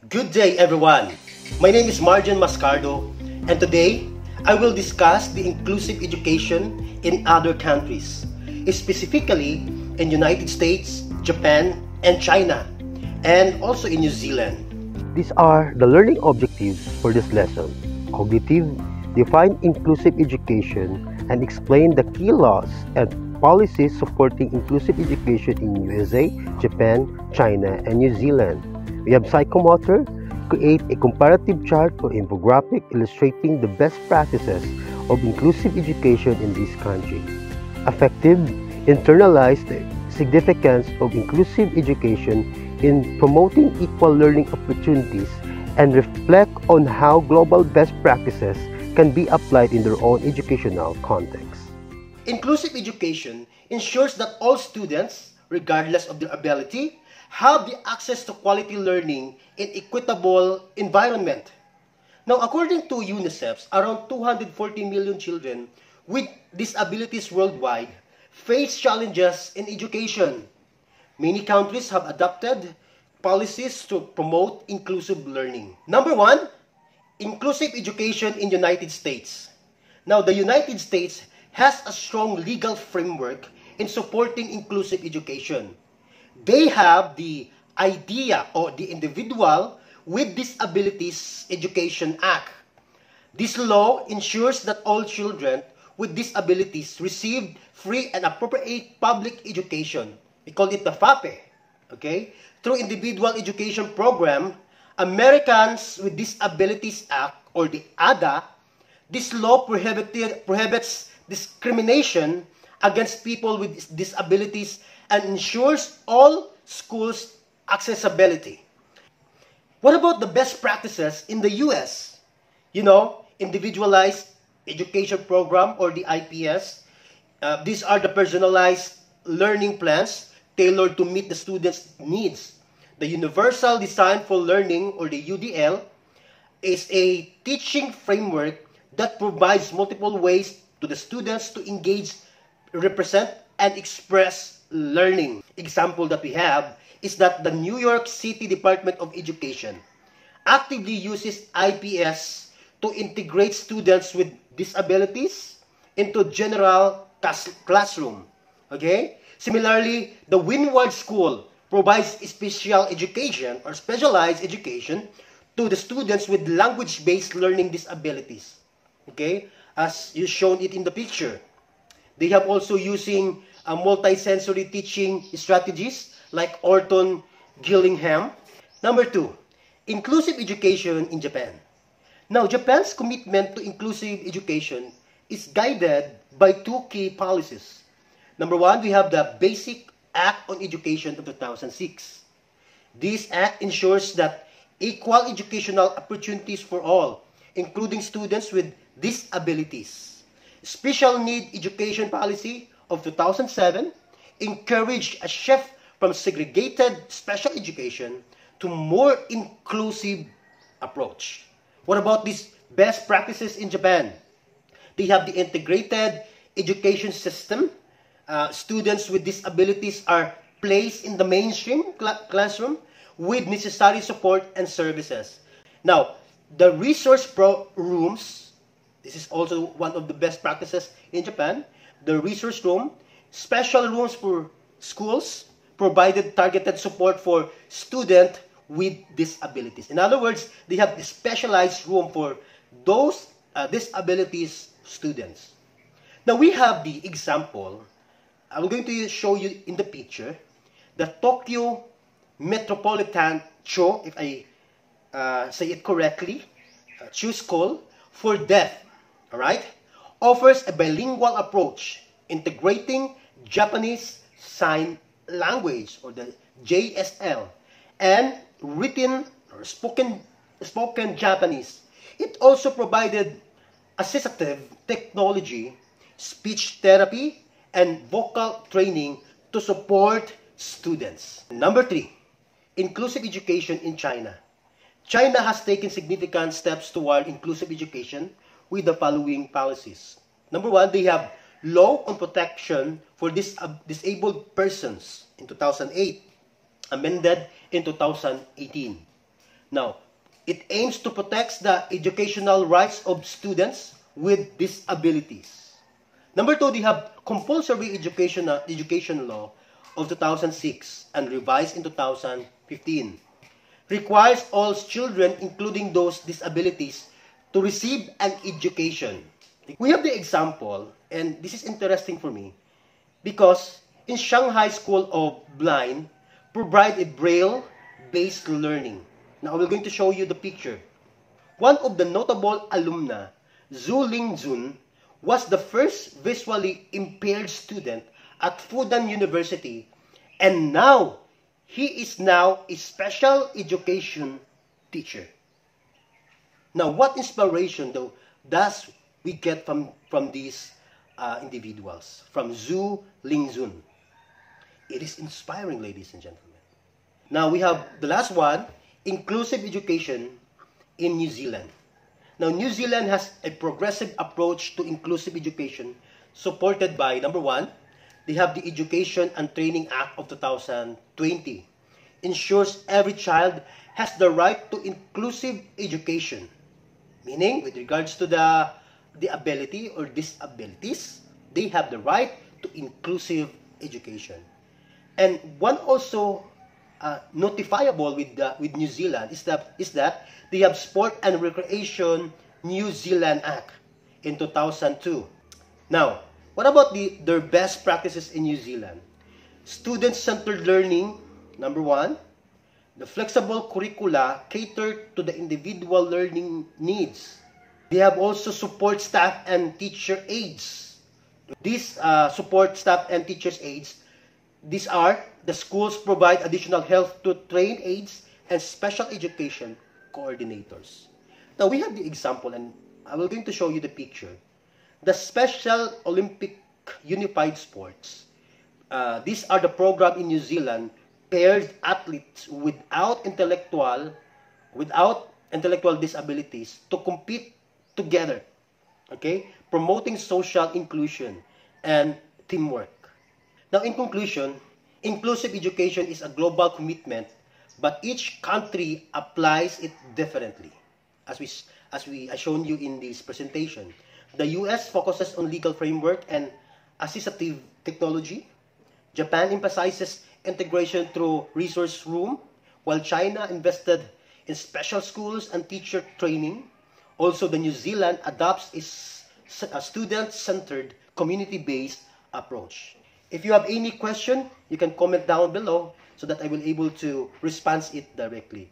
Good day, everyone. My name is Marjan Mascardo, and today I will discuss the inclusive education in other countries, specifically in United States, Japan, and China, and also in New Zealand. These are the learning objectives for this lesson. Cognitive, define inclusive education and explain the key laws and policies supporting inclusive education in USA, Japan, China, and New Zealand. We have psychomotor, create a comparative chart or infographic illustrating the best practices of inclusive education in this country. Affective, internalize the significance of inclusive education in promoting equal learning opportunities and reflect on how global best practices can be applied in their own educational context. Inclusive education ensures that all students, regardless of their ability, have the access to quality learning in equitable environment. Now, according to UNICEF, around 240 million children with disabilities worldwide face challenges in education. Many countries have adopted policies to promote inclusive learning. Number one, inclusive education in United States. Now, the United States has a strong legal framework in supporting inclusive education. They have the IDEA, or the Individual with Disabilities Education Act. This law ensures that all children with disabilities receive free and appropriate public education. We call it the FAPE. Okay? Through Individual Education Program, Americans with Disabilities Act, or the ADA, this law prohibits discrimination against people with disabilities and ensures all schools accessibility. What about the best practices in the US? Individualized Education Program, or the IPS. These are the personalized learning plans tailored to meet the students' needs. The Universal Design for Learning, or the UDL, is a teaching framework that provides multiple ways to the students to engage, represent, and express learning. Example that we have is that the New York City Department of Education actively uses IPS to integrate students with disabilities into general classroom. Okay? Similarly, the Windward School provides special education or specialized education to the students with language-based learning disabilities. Okay? As you shown it in the picture. They have also using multi-sensory teaching strategies like Orton Gillingham. Number two, inclusive education in Japan. Now, Japan's commitment to inclusive education is guided by two key policies. Number one, we have the Basic Act on Education of 2006. This act ensures that equal educational opportunities for all, including students with disabilities. Special Need Education Policy of 2007 encouraged a shift from segregated special education to more inclusive approach. What about these best practices in Japan? They have the integrated education system. Students with disabilities are placed in the mainstream classroom with necessary support and services. Now, the resource rooms, this is also one of the best practices in Japan. The resource room, special rooms for schools, provided targeted support for students with disabilities. In other words, they have a specialized room for those disabilities students. Now we have the example. I'm going to show you in the picture the Tokyo Metropolitan Cho, if I say it correctly, Cho School for Deaf, all right, offers a bilingual approach integrating Japanese Sign Language, or the JSL, and written or spoken Japanese. It also provided assistive technology, speech therapy, and vocal training to support students. Number three, inclusive education in China. China has taken significant steps toward inclusive education with the following policies. Number one, they have Law on Protection for Disabled Persons in 2008, amended in 2018. Now, it aims to protect the educational rights of students with disabilities. Number 2, they have compulsory education law of 2006 and revised in 2015. Requires all children, including those disabilities, to receive an education. We have the example, and this is interesting for me, because in Shanghai School of Blind, provide a Braille-based learning. Now, we're going to show you the picture. One of the notable alumna, Zhu Lingjun, was the first visually impaired student at Fudan University, and now he is now a special education teacher. Now, what inspiration though does we get from these individuals, from Zhu Lingjun? It is inspiring, ladies and gentlemen. Now, we have the last one, inclusive education in New Zealand. Now, New Zealand has a progressive approach to inclusive education supported by, number 1, they have the Education and Training Act of 2020. Ensures every child has the right to inclusive education. Meaning, with regards to the ability or disabilities, they have the right to inclusive education. And one also notifiable with New Zealand is that they have Sport and Recreation New Zealand Act in 2002. Now, what about their best practices in New Zealand? Student-centered learning, number 1. The flexible curricula cater to the individual learning needs. They have also support staff and teacher aides. These support staff and teachers aides, these are the schools provide additional help to train aides and special education coordinators. Now, we have the example, and I will going to show you the picture. The Special Olympic Unified Sports. These are the program in New Zealand, paired athletes without intellectual disabilities to compete together, okay? Promoting social inclusion and teamwork. Now, in conclusion, inclusive education is a global commitment, but each country applies it differently. As I shown you in this presentation, the US focuses on legal framework and assistive technology. Japan emphasizes integration through resource room, while China invested in special schools and teacher training. Also, the New Zealand adopts a student-centered, community-based approach. If you have any question, you can comment down below so that I will able to respond it directly.